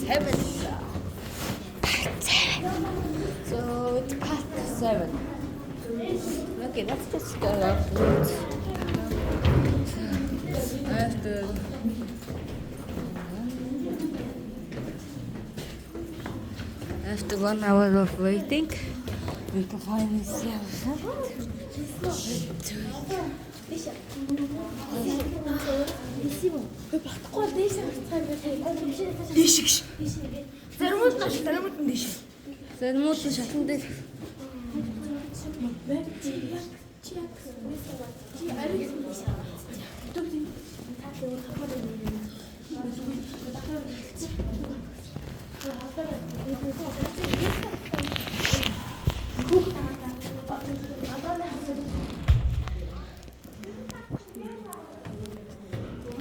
7. So it's past 7. Okay, let's just go up. After 1 hour of waiting, we can finally see ourselves. Зармууд нь шатан дээр.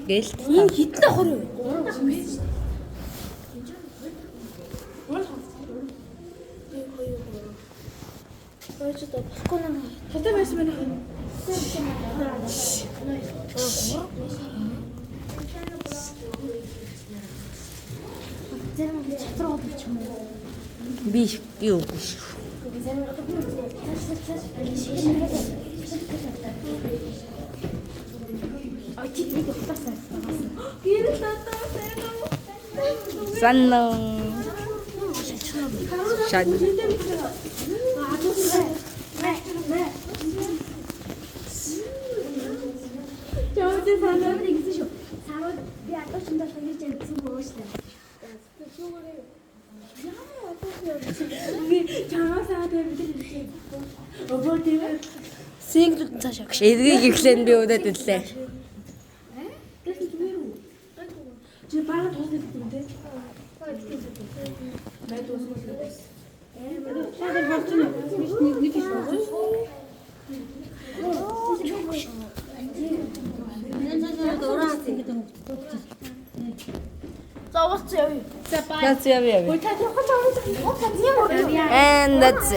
Гэлт. Энэ хитэн ахор юу? Ойчтой баггүй наа. Хатаа байсан байна. Би юу биш. Санна. Шан. 저한테 사람이 있으셔. 사람 내 아까 준다 소리 좀 듣고 오시다. 우리 장사한테 믿으시지. 어버티면 Сингл цаашаа. Эдгийг ихлэн би удаад үлээ. 저 바로 도와줄 텐데. That's it. And that's it.